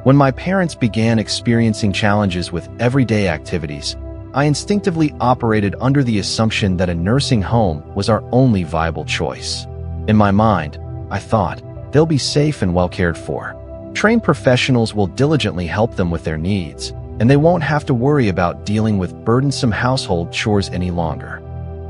When my parents began experiencing challenges with everyday activities, I instinctively operated under the assumption that a nursing home was our only viable choice. In my mind, I thought, they'll be safe and well cared for. Trained professionals will diligently help them with their needs, and they won't have to worry about dealing with burdensome household chores any longer.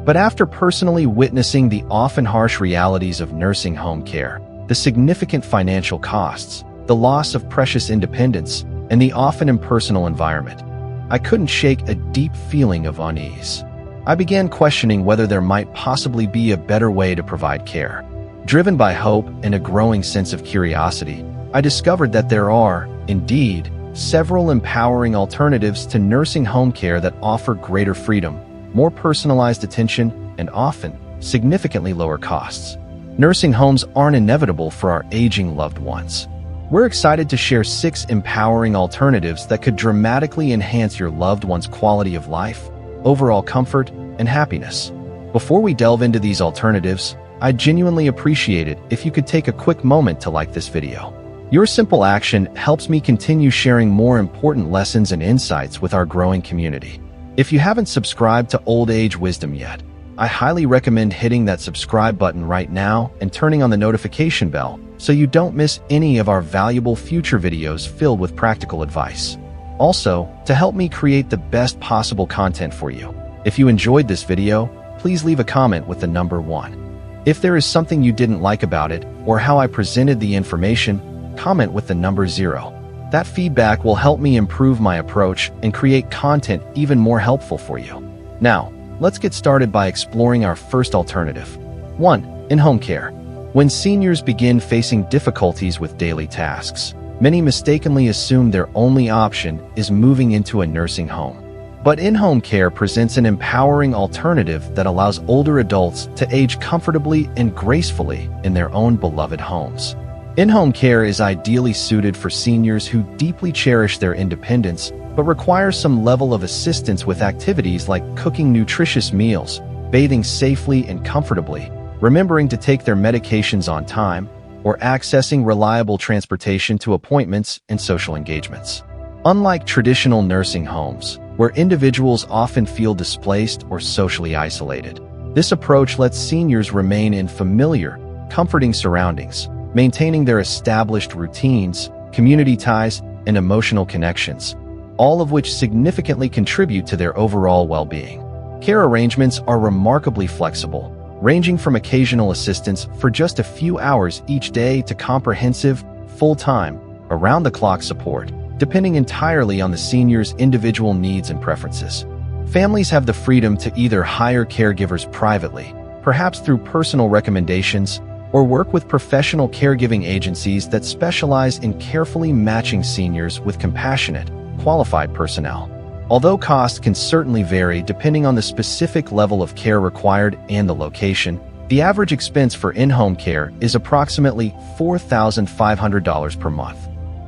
But after personally witnessing the often harsh realities of nursing home care, the significant financial costs, the loss of precious independence, and the often impersonal environment, I couldn't shake a deep feeling of unease. I began questioning whether there might possibly be a better way to provide care. Driven by hope and a growing sense of curiosity, I discovered that there are, indeed, several empowering alternatives to nursing home care that offer greater freedom, more personalized attention, and often significantly lower costs. Nursing homes aren't inevitable for our aging loved ones. We're excited to share 6 empowering alternatives that could dramatically enhance your loved one's quality of life, overall comfort, and happiness. Before we delve into these alternatives, I'd genuinely appreciate it if you could take a quick moment to like this video. Your simple action helps me continue sharing more important lessons and insights with our growing community. If you haven't subscribed to Old Age Wisdom yet, I highly recommend hitting that subscribe button right now and turning on the notification bell so you don't miss any of our valuable future videos filled with practical advice. Also, to help me create the best possible content for you, if you enjoyed this video, please leave a comment with the number 1. If there is something you didn't like about it or how I presented the information, comment with the number 0. That feedback will help me improve my approach and create content even more helpful for you. Now, let's get started by exploring our first alternative. 1. In-home care. When seniors begin facing difficulties with daily tasks, many mistakenly assume their only option is moving into a nursing home. But in-home care presents an empowering alternative that allows older adults to age comfortably and gracefully in their own beloved homes. In-home care is ideally suited for seniors who deeply cherish their independence but require some level of assistance with activities like cooking nutritious meals, bathing safely and comfortably, remembering to take their medications on time, or accessing reliable transportation to appointments and social engagements. Unlike traditional nursing homes, where individuals often feel displaced or socially isolated, this approach lets seniors remain in familiar, comforting surroundings, maintaining their established routines, community ties, and emotional connections, all of which significantly contribute to their overall well-being. Care arrangements are remarkably flexible, ranging from occasional assistance for just a few hours each day to comprehensive, full-time, around-the-clock support, depending entirely on the senior's individual needs and preferences. Families have the freedom to either hire caregivers privately, perhaps through personal recommendations, or work with professional caregiving agencies that specialize in carefully matching seniors with compassionate, qualified personnel. Although costs can certainly vary depending on the specific level of care required and the location, the average expense for in-home care is approximately $4,500 per month.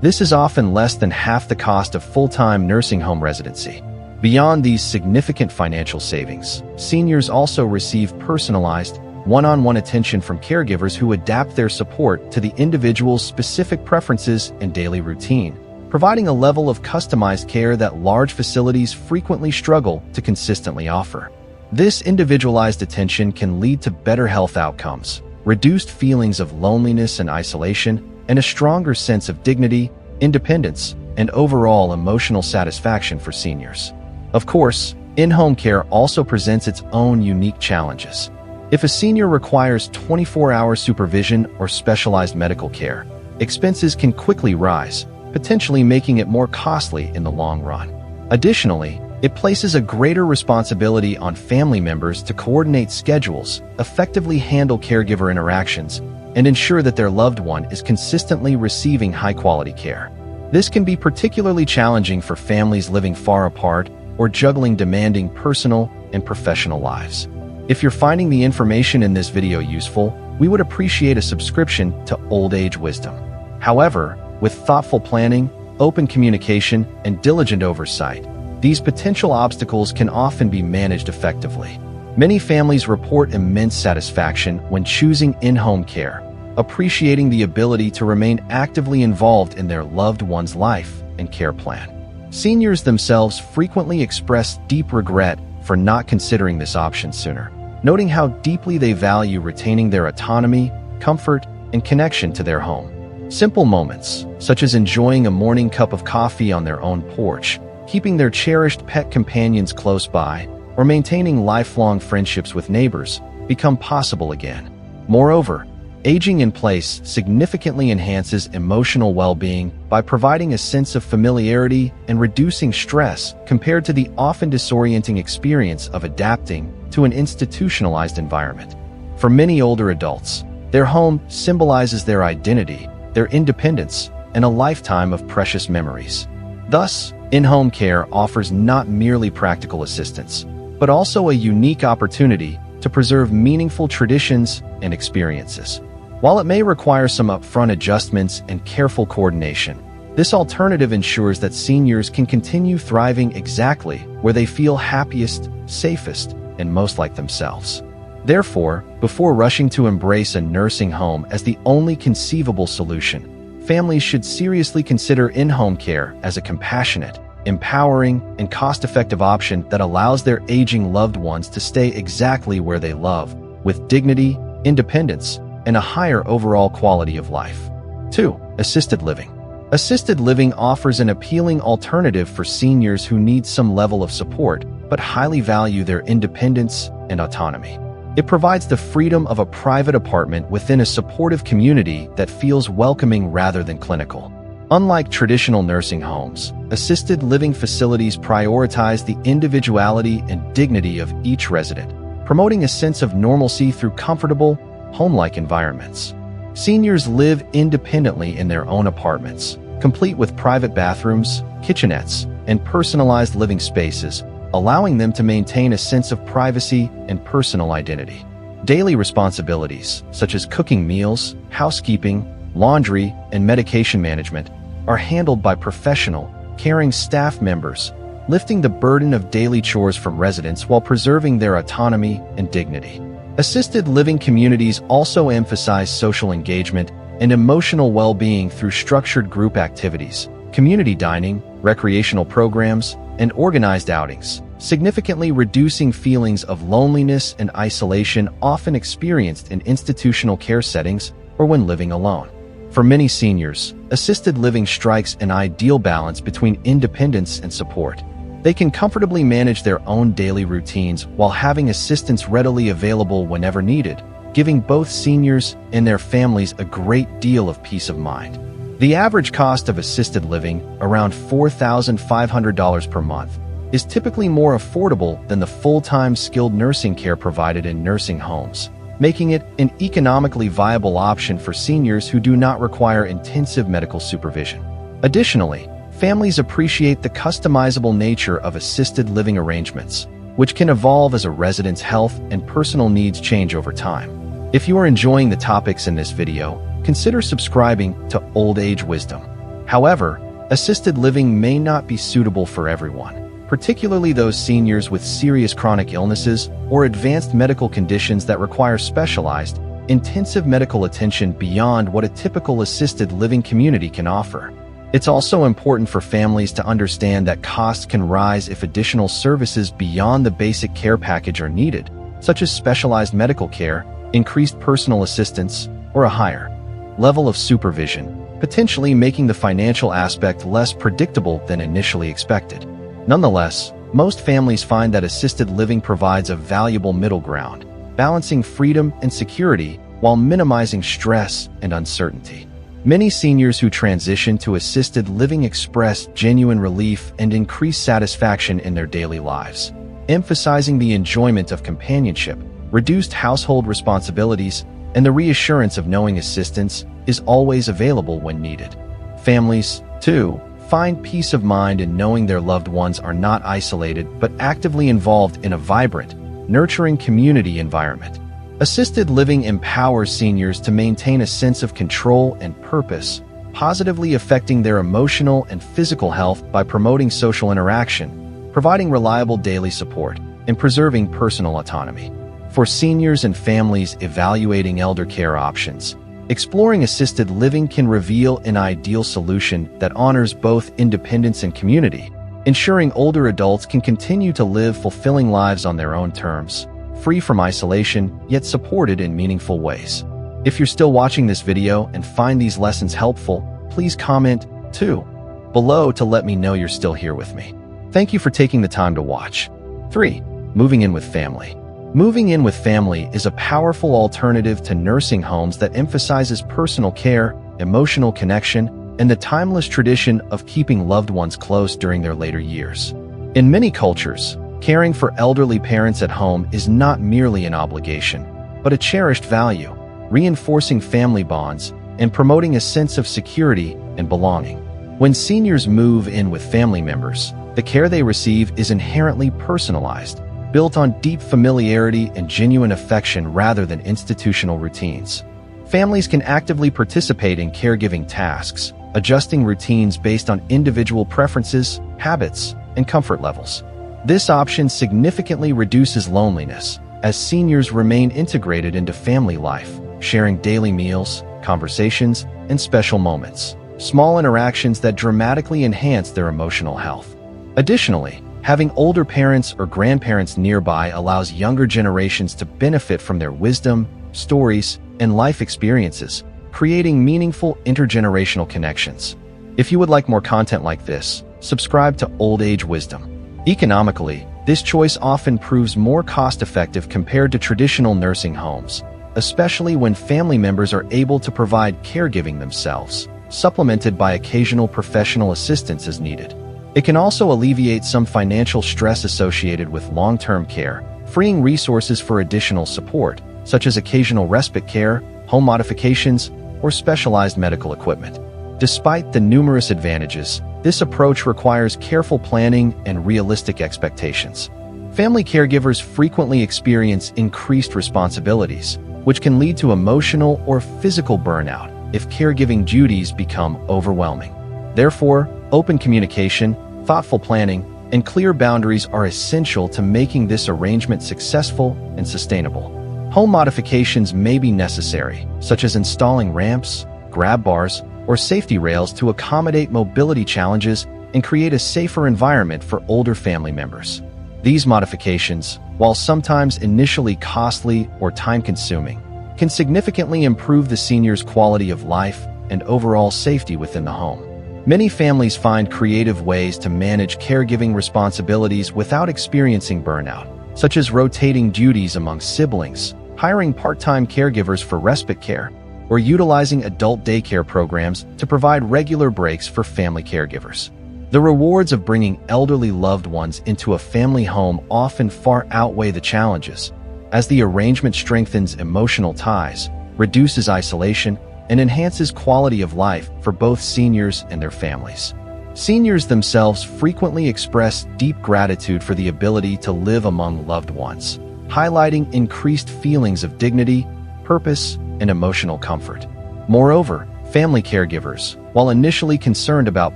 This is often less than half the cost of full-time nursing home residency. Beyond these significant financial savings, seniors also receive personalized, one-on-one attention from caregivers who adapt their support to the individual's specific preferences and daily routine, providing a level of customized care that large facilities frequently struggle to consistently offer. This individualized attention can lead to better health outcomes, reduced feelings of loneliness and isolation, and a stronger sense of dignity, independence, and overall emotional satisfaction for seniors. Of course, in-home care also presents its own unique challenges. If a senior requires 24-hour supervision or specialized medical care, expenses can quickly rise, potentially making it more costly in the long run. Additionally, it places a greater responsibility on family members to coordinate schedules, effectively handle caregiver interactions, and ensure that their loved one is consistently receiving high-quality care. This can be particularly challenging for families living far apart or juggling demanding personal and professional lives. If you're finding the information in this video useful, we would appreciate a subscription to Old Age Wisdom. However, with thoughtful planning, open communication, and diligent oversight, these potential obstacles can often be managed effectively. Many families report immense satisfaction when choosing in-home care, appreciating the ability to remain actively involved in their loved one's life and care plan. Seniors themselves frequently express deep regret for not considering this option sooner, noting how deeply they value retaining their autonomy, comfort, and connection to their home. Simple moments, such as enjoying a morning cup of coffee on their own porch, keeping their cherished pet companions close by, or maintaining lifelong friendships with neighbors, become possible again. Moreover, aging in place significantly enhances emotional well-being by providing a sense of familiarity and reducing stress compared to the often disorienting experience of adapting to an institutionalized environment. For many older adults, their home symbolizes their identity, their independence, and a lifetime of precious memories. Thus, in-home care offers not merely practical assistance, but also a unique opportunity to preserve meaningful traditions and experiences. While it may require some upfront adjustments and careful coordination, this alternative ensures that seniors can continue thriving exactly where they feel happiest, safest, and most like themselves. Therefore, before rushing to embrace a nursing home as the only conceivable solution, families should seriously consider in-home care as a compassionate, empowering, and cost-effective option that allows their aging loved ones to stay exactly where they love, with dignity, independence, and a higher overall quality of life. 2. Assisted living. Assisted living offers an appealing alternative for seniors who need some level of support but highly value their independence and autonomy. It provides the freedom of a private apartment within a supportive community that feels welcoming rather than clinical. Unlike traditional nursing homes, assisted living facilities prioritize the individuality and dignity of each resident, promoting a sense of normalcy through comfortable, home-like environments. Seniors live independently in their own apartments, complete with private bathrooms, kitchenettes, and personalized living spaces, allowing them to maintain a sense of privacy and personal identity. Daily responsibilities, such as cooking meals, housekeeping, laundry, and medication management, are handled by professional, caring staff members, lifting the burden of daily chores from residents while preserving their autonomy and dignity. Assisted living communities also emphasize social engagement and emotional well-being through structured group activities, community dining, recreational programs, and organized outings, significantly reducing feelings of loneliness and isolation often experienced in institutional care settings or when living alone. For many seniors, assisted living strikes an ideal balance between independence and support. They can comfortably manage their own daily routines while having assistance readily available whenever needed, giving both seniors and their families a great deal of peace of mind. The average cost of assisted living, around $4,500 per month, is typically more affordable than the full-time skilled nursing care provided in nursing homes, making it an economically viable option for seniors who do not require intensive medical supervision. Additionally, families appreciate the customizable nature of assisted living arrangements, which can evolve as a resident's health and personal needs change over time. If you are enjoying the topics in this video, consider subscribing to Old Age Wisdom. However, assisted living may not be suitable for everyone, particularly those seniors with serious chronic illnesses or advanced medical conditions that require specialized, intensive medical attention beyond what a typical assisted living community can offer. It's also important for families to understand that costs can rise if additional services beyond the basic care package are needed, such as specialized medical care, increased personal assistance, or a higher level of supervision, potentially making the financial aspect less predictable than initially expected. Nonetheless, most families find that assisted living provides a valuable middle ground, balancing freedom and security while minimizing stress and uncertainty. Many seniors who transition to assisted living express genuine relief and increased satisfaction in their daily lives, emphasizing the enjoyment of companionship, reduced household responsibilities, and the reassurance of knowing assistance is always available when needed. Families, too, find peace of mind in knowing their loved ones are not isolated but actively involved in a vibrant, nurturing community environment. Assisted living empowers seniors to maintain a sense of control and purpose, positively affecting their emotional and physical health by promoting social interaction, providing reliable daily support, and preserving personal autonomy. For seniors and families evaluating elder care options, Exploring assisted living can reveal an ideal solution that honors both independence and community, ensuring older adults can continue to live fulfilling lives on their own terms, free from isolation, yet supported in meaningful ways. If you're still watching this video and find these lessons helpful, please comment, too, below to let me know you're still here with me. Thank you for taking the time to watch. 3. Moving in with family. Moving in with family is a powerful alternative to nursing homes that emphasizes personal care, emotional connection, and the timeless tradition of keeping loved ones close during their later years. In many cultures, caring for elderly parents at home is not merely an obligation, but a cherished value, reinforcing family bonds and promoting a sense of security and belonging. When seniors move in with family members, the care they receive is inherently personalized, built on deep familiarity and genuine affection rather than institutional routines. Families can actively participate in caregiving tasks, adjusting routines based on individual preferences, habits, and comfort levels. This option significantly reduces loneliness, as seniors remain integrated into family life, sharing daily meals, conversations, and special moments, small interactions that dramatically enhance their emotional health. Additionally, having older parents or grandparents nearby allows younger generations to benefit from their wisdom, stories, and life experiences, creating meaningful intergenerational connections. If you would like more content like this, subscribe to Old Age Wisdom. Economically, this choice often proves more cost-effective compared to traditional nursing homes, especially when family members are able to provide caregiving themselves, supplemented by occasional professional assistance as needed. It can also alleviate some financial stress associated with long-term care, freeing resources for additional support, such as occasional respite care, home modifications, or specialized medical equipment. Despite the numerous advantages, this approach requires careful planning and realistic expectations. Family caregivers frequently experience increased responsibilities, which can lead to emotional or physical burnout if caregiving duties become overwhelming. Therefore, open communication, thoughtful planning, and clear boundaries are essential to making this arrangement successful and sustainable. Home modifications may be necessary, such as installing ramps, grab bars, or safety rails to accommodate mobility challenges and create a safer environment for older family members. These modifications, while sometimes initially costly or time-consuming, can significantly improve the senior's quality of life and overall safety within the home. Many families find creative ways to manage caregiving responsibilities without experiencing burnout, such as rotating duties among siblings, hiring part-time caregivers for respite care, or utilizing adult daycare programs to provide regular breaks for family caregivers. The rewards of bringing elderly loved ones into a family home often far outweigh the challenges, as the arrangement strengthens emotional ties, reduces isolation, and enhances quality of life for both seniors and their families. Seniors themselves frequently express deep gratitude for the ability to live among loved ones, highlighting increased feelings of dignity, purpose, and emotional comfort. Moreover, family caregivers, while initially concerned about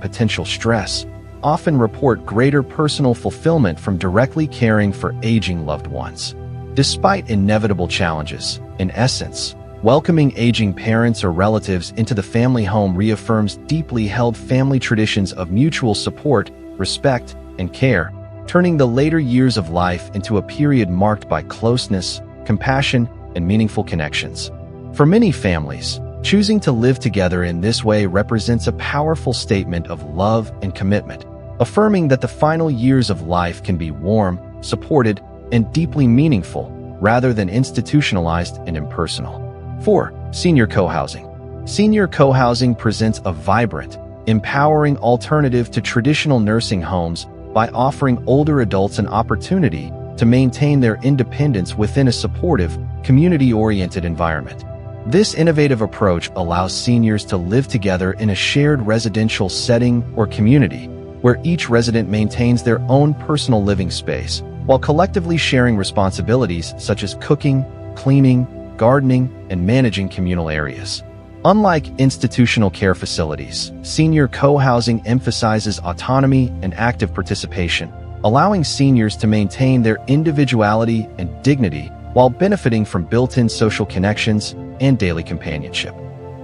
potential stress, often report greater personal fulfillment from directly caring for aging loved ones. Despite inevitable challenges, in essence, welcoming aging parents or relatives into the family home reaffirms deeply held family traditions of mutual support, respect, and care, turning the later years of life into a period marked by closeness, compassion, and meaningful connections. For many families, choosing to live together in this way represents a powerful statement of love and commitment, affirming that the final years of life can be warm, supported, and deeply meaningful, rather than institutionalized and impersonal. 4. Senior co-housing. Senior co-housing presents a vibrant, empowering alternative to traditional nursing homes by offering older adults an opportunity to maintain their independence within a supportive, community-oriented environment. This innovative approach allows seniors to live together in a shared residential setting or community, where each resident maintains their own personal living space, while collectively sharing responsibilities such as cooking, cleaning, gardening, and managing communal areas. Unlike institutional care facilities, senior co-housing emphasizes autonomy and active participation, allowing seniors to maintain their individuality and dignity while benefiting from built-in social connections and daily companionship.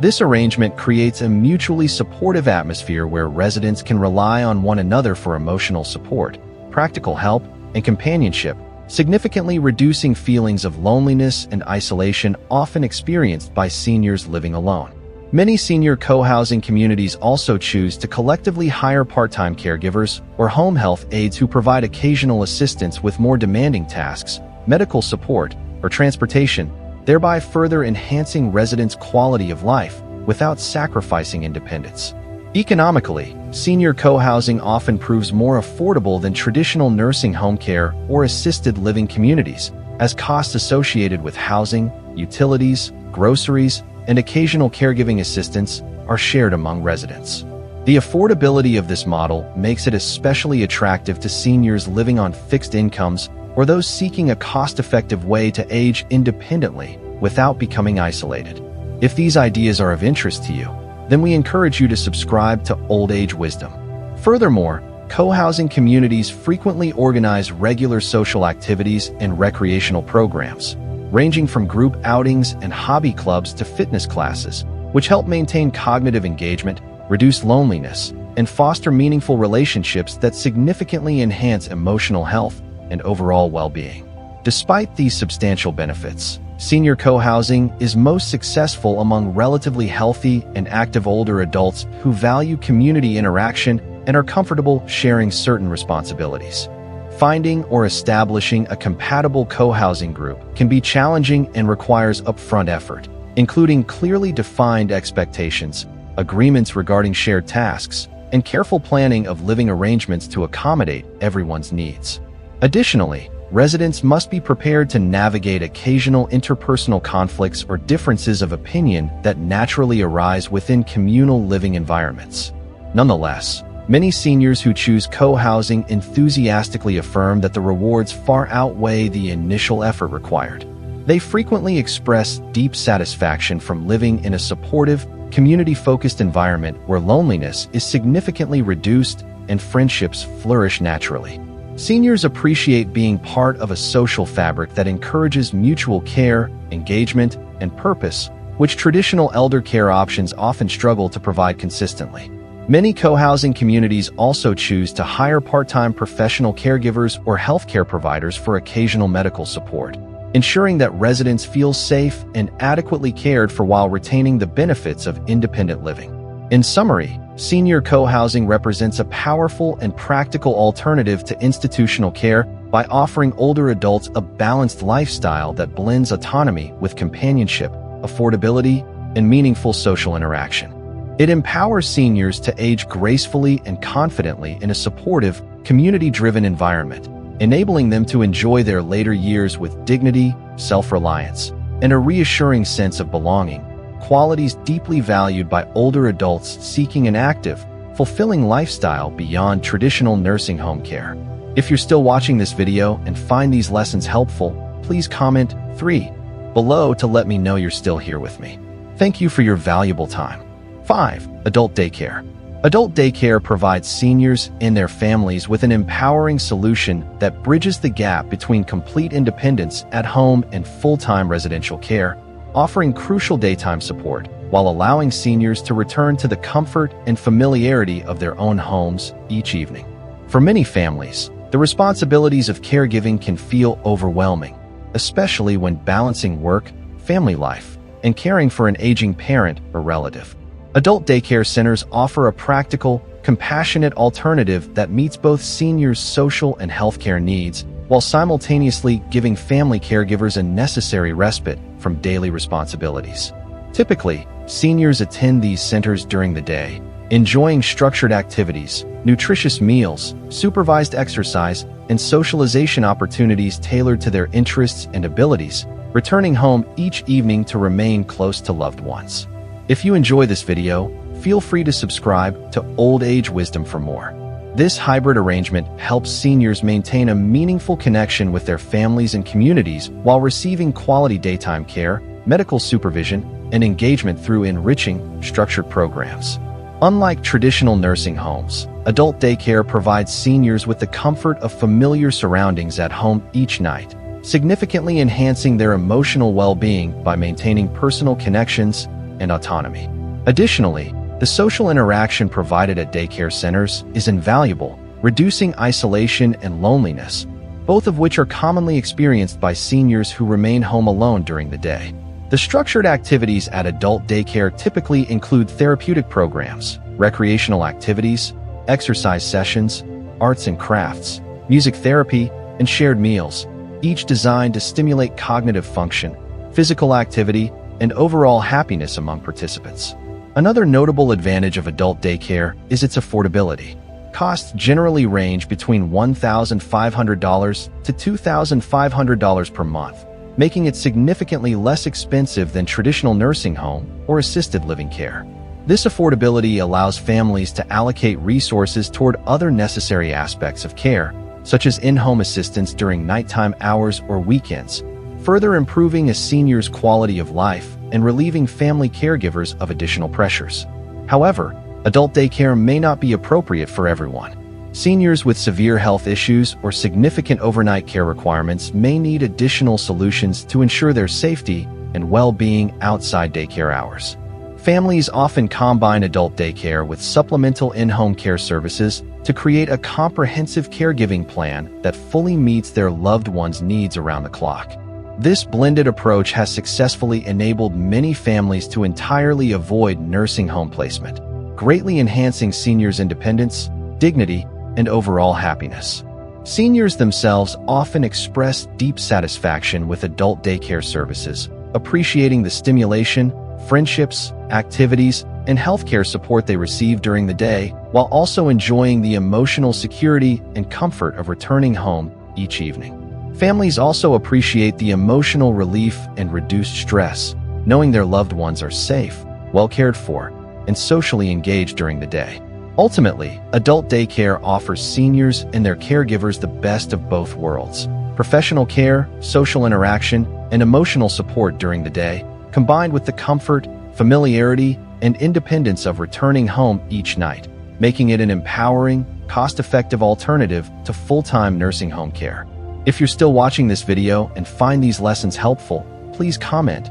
This arrangement creates a mutually supportive atmosphere where residents can rely on one another for emotional support, practical help, and companionship, significantly reducing feelings of loneliness and isolation often experienced by seniors living alone. Many senior co-housing communities also choose to collectively hire part-time caregivers or home health aides who provide occasional assistance with more demanding tasks, medical support, or transportation, thereby further enhancing residents' quality of life without sacrificing independence. Economically, senior co-housing often proves more affordable than traditional nursing home care or assisted living communities, as costs associated with housing, utilities, groceries, and occasional caregiving assistance are shared among residents. The affordability of this model makes it especially attractive to seniors living on fixed incomes or those seeking a cost-effective way to age independently without becoming isolated. If these ideas are of interest to you, then we encourage you to subscribe to Old Age Wisdom. Furthermore, co-housing communities frequently organize regular social activities and recreational programs, ranging from group outings and hobby clubs to fitness classes, which help maintain cognitive engagement, reduce loneliness, and foster meaningful relationships that significantly enhance emotional health and overall well-being. Despite these substantial benefits, senior co-housing is most successful among relatively healthy and active older adults who value community interaction and are comfortable sharing certain responsibilities. Finding or establishing a compatible co-housing group can be challenging and requires upfront effort, including clearly defined expectations, agreements regarding shared tasks, and careful planning of living arrangements to accommodate everyone's needs. Additionally, residents must be prepared to navigate occasional interpersonal conflicts or differences of opinion that naturally arise within communal living environments. Nonetheless, many seniors who choose co-housing enthusiastically affirm that the rewards far outweigh the initial effort required. They frequently express deep satisfaction from living in a supportive, community-focused environment where loneliness is significantly reduced and friendships flourish naturally. Seniors appreciate being part of a social fabric that encourages mutual care, engagement, and purpose, which traditional elder care options often struggle to provide consistently. Many co-housing communities also choose to hire part-time professional caregivers or healthcare providers for occasional medical support, ensuring that residents feel safe and adequately cared for while retaining the benefits of independent living. In summary, senior co-housing represents a powerful and practical alternative to institutional care by offering older adults a balanced lifestyle that blends autonomy with companionship, affordability, and meaningful social interaction. It empowers seniors to age gracefully and confidently in a supportive, community-driven environment, enabling them to enjoy their later years with dignity, self-reliance, and a reassuring sense of belonging, qualities deeply valued by older adults seeking an active, fulfilling lifestyle beyond traditional nursing home care. If you're still watching this video and find these lessons helpful, please comment 3 below to let me know you're still here with me. Thank you for your valuable time. 5. Adult daycare. Adult daycare provides seniors and their families with an empowering solution that bridges the gap between complete independence at home and full-time residential care, offering crucial daytime support while allowing seniors to return to the comfort and familiarity of their own homes each evening. For many families, the responsibilities of caregiving can feel overwhelming, especially when balancing work, family life, and caring for an aging parent or relative. Adult daycare centers offer a practical, compassionate alternative that meets both seniors' social and healthcare needs, while simultaneously giving family caregivers a necessary respite from daily responsibilities. Typically, seniors attend these centers during the day, enjoying structured activities, nutritious meals, supervised exercise, and socialization opportunities tailored to their interests and abilities, returning home each evening to remain close to loved ones. If you enjoy this video, feel free to subscribe to Old Age Wisdom for more. This hybrid arrangement helps seniors maintain a meaningful connection with their families and communities while receiving quality daytime care, medical supervision, and engagement through enriching, structured programs. Unlike traditional nursing homes, adult daycare provides seniors with the comfort of familiar surroundings at home each night, significantly enhancing their emotional well-being by maintaining personal connections, and autonomy. Additionally, the social interaction provided at daycare centers is invaluable, reducing isolation and loneliness, both of which are commonly experienced by seniors who remain home alone during the day. The structured activities at adult daycare typically include therapeutic programs, recreational activities, exercise sessions, arts and crafts, music therapy, and shared meals, each designed to stimulate cognitive function, physical activity, and overall happiness among participants. Another notable advantage of adult daycare is its affordability. Costs generally range between $1,500 to $2,500 per month, making it significantly less expensive than traditional nursing home or assisted living care. This affordability allows families to allocate resources toward other necessary aspects of care, such as in-home assistance during nighttime hours or weekends, further improving a senior's quality of life and relieving family caregivers of additional pressures. However, adult daycare may not be appropriate for everyone. Seniors with severe health issues or significant overnight care requirements may need additional solutions to ensure their safety and well-being outside daycare hours. Families often combine adult daycare with supplemental in-home care services to create a comprehensive caregiving plan that fully meets their loved one's needs around the clock. This blended approach has successfully enabled many families to entirely avoid nursing home placement, greatly enhancing seniors' independence, dignity, and overall happiness. Seniors themselves often express deep satisfaction with adult daycare services, appreciating the stimulation, friendships, activities, and healthcare support they receive during the day, while also enjoying the emotional security and comfort of returning home each evening. Families also appreciate the emotional relief and reduced stress, knowing their loved ones are safe, well cared for, and socially engaged during the day. Ultimately, adult daycare offers seniors and their caregivers the best of both worlds: professional care, social interaction, and emotional support during the day, combined with the comfort, familiarity, and independence of returning home each night, making it an empowering, cost-effective alternative to full-time nursing home care. If you're still watching this video and find these lessons helpful, please comment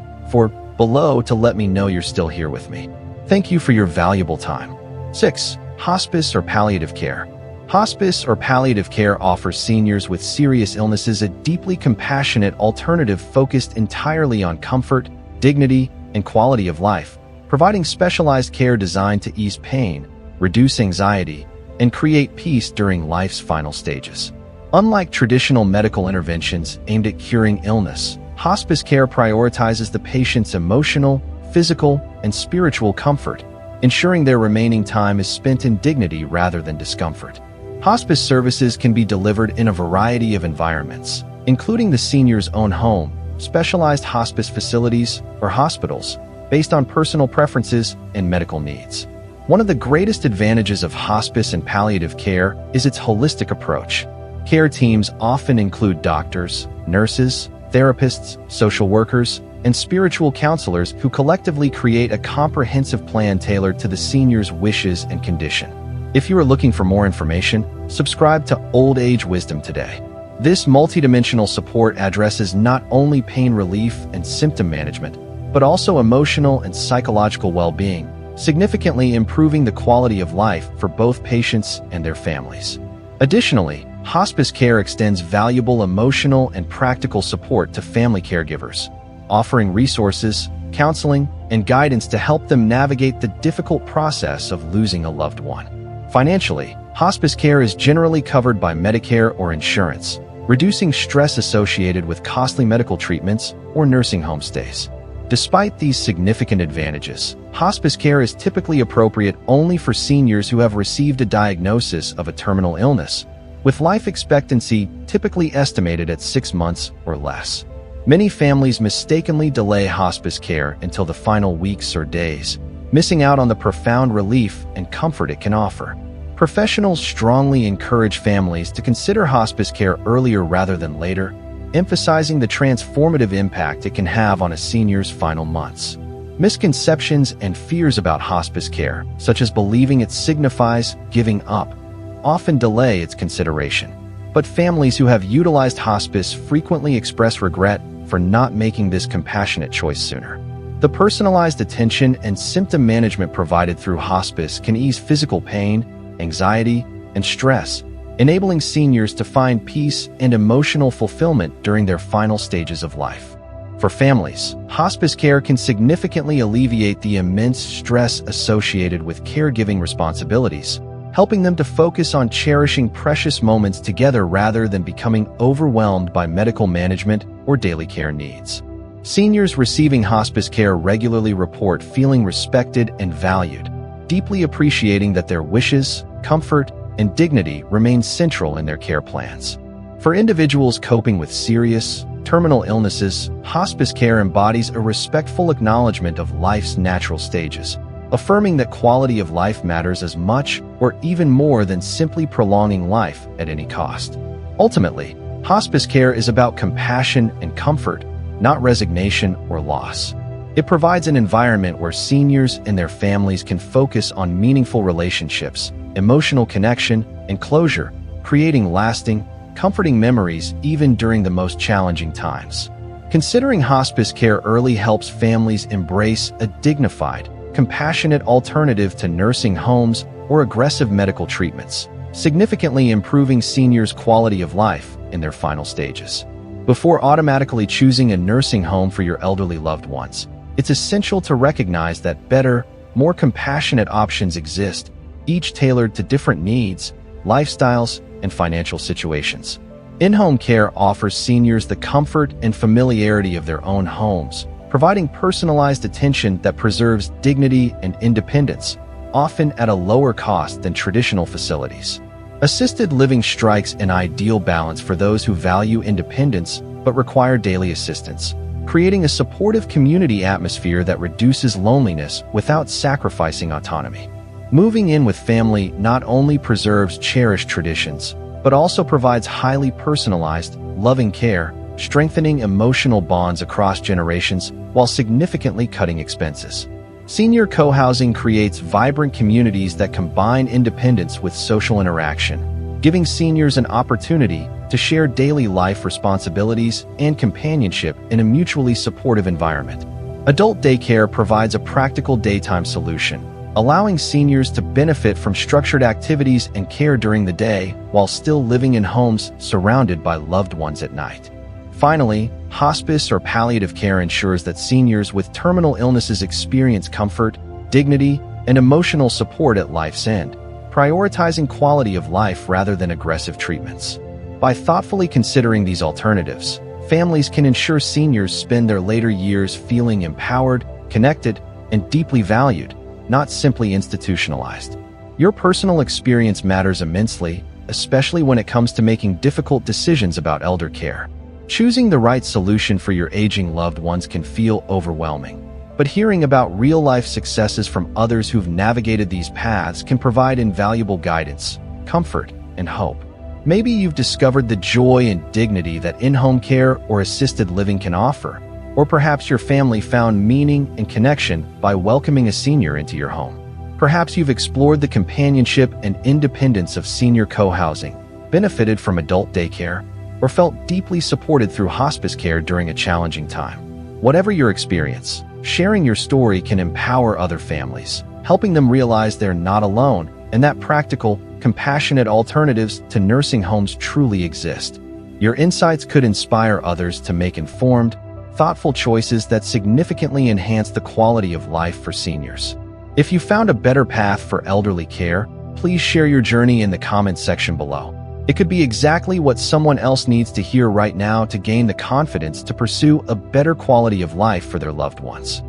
below to let me know you're still here with me. Thank you for your valuable time. 6. Hospice or palliative care. Hospice or palliative care offers seniors with serious illnesses a deeply compassionate alternative focused entirely on comfort, dignity, and quality of life, providing specialized care designed to ease pain, reduce anxiety, and create peace during life's final stages. Unlike traditional medical interventions aimed at curing illness, hospice care prioritizes the patient's emotional, physical, and spiritual comfort, ensuring their remaining time is spent in dignity rather than discomfort. Hospice services can be delivered in a variety of environments, including the senior's own home, specialized hospice facilities, or hospitals, based on personal preferences and medical needs. One of the greatest advantages of hospice and palliative care is its holistic approach. Care teams often include doctors, nurses, therapists, social workers, and spiritual counselors who collectively create a comprehensive plan tailored to the senior's wishes and condition. If you are looking for more information, subscribe to Old Age Wisdom today. This multidimensional support addresses not only pain relief and symptom management, but also emotional and psychological well-being, significantly improving the quality of life for both patients and their families. Additionally, hospice care extends valuable emotional and practical support to family caregivers, offering resources, counseling, and guidance to help them navigate the difficult process of losing a loved one. Financially, hospice care is generally covered by Medicare or insurance, reducing stress associated with costly medical treatments or nursing home stays. Despite these significant advantages, hospice care is typically appropriate only for seniors who have received a diagnosis of a terminal illness, with life expectancy typically estimated at 6 months or less. Many families mistakenly delay hospice care until the final weeks or days, missing out on the profound relief and comfort it can offer. Professionals strongly encourage families to consider hospice care earlier rather than later, emphasizing the transformative impact it can have on a senior's final months. Misconceptions and fears about hospice care, such as believing it signifies giving up, often delay its consideration. But families who have utilized hospice frequently express regret for not making this compassionate choice sooner. The personalized attention and symptom management provided through hospice can ease physical pain, anxiety, and stress, enabling seniors to find peace and emotional fulfillment during their final stages of life. For families, hospice care can significantly alleviate the immense stress associated with caregiving responsibilities, helping them to focus on cherishing precious moments together rather than becoming overwhelmed by medical management or daily care needs. Seniors receiving hospice care regularly report feeling respected and valued, deeply appreciating that their wishes, comfort, and dignity remain central in their care plans. For individuals coping with serious, terminal illnesses, hospice care embodies a respectful acknowledgement of life's natural stages, affirming that quality of life matters as much or even more than simply prolonging life at any cost. Ultimately, hospice care is about compassion and comfort, not resignation or loss. It provides an environment where seniors and their families can focus on meaningful relationships, emotional connection, and closure, creating lasting, comforting memories even during the most challenging times. Considering hospice care early helps families embrace a dignified, compassionate alternative to nursing homes or aggressive medical treatments, significantly improving seniors' quality of life in their final stages. Before automatically choosing a nursing home for your elderly loved ones, it's essential to recognize that better, more compassionate options exist, each tailored to different needs, lifestyles, and financial situations. In-home care offers seniors the comfort and familiarity of their own homes, providing personalized attention that preserves dignity and independence, often at a lower cost than traditional facilities. Assisted living strikes an ideal balance for those who value independence but require daily assistance, creating a supportive community atmosphere that reduces loneliness without sacrificing autonomy. Moving in with family not only preserves cherished traditions, but also provides highly personalized, loving care, strengthening emotional bonds across generations while significantly cutting expenses. Senior co-housing creates vibrant communities that combine independence with social interaction, giving seniors an opportunity to share daily life responsibilities and companionship in a mutually supportive environment. Adult daycare provides a practical daytime solution, allowing seniors to benefit from structured activities and care during the day while still living in homes surrounded by loved ones at night. Finally, hospice or palliative care ensures that seniors with terminal illnesses experience comfort, dignity, and emotional support at life's end, prioritizing quality of life rather than aggressive treatments. By thoughtfully considering these alternatives, families can ensure seniors spend their later years feeling empowered, connected, and deeply valued, not simply institutionalized. Your personal experience matters immensely, especially when it comes to making difficult decisions about elder care. Choosing the right solution for your aging loved ones can feel overwhelming, but hearing about real-life successes from others who've navigated these paths can provide invaluable guidance, comfort, and hope. Maybe you've discovered the joy and dignity that in-home care or assisted living can offer, or perhaps your family found meaning and connection by welcoming a senior into your home. Perhaps you've explored the companionship and independence of senior co-housing, benefited from adult daycare, or felt deeply supported through hospice care during a challenging time. Whatever your experience, sharing your story can empower other families, helping them realize they're not alone and that practical, compassionate alternatives to nursing homes truly exist. Your insights could inspire others to make informed, thoughtful choices that significantly enhance the quality of life for seniors. If you found a better path for elderly care, please share your journey in the comments section below. It could be exactly what someone else needs to hear right now to gain the confidence to pursue a better quality of life for their loved ones.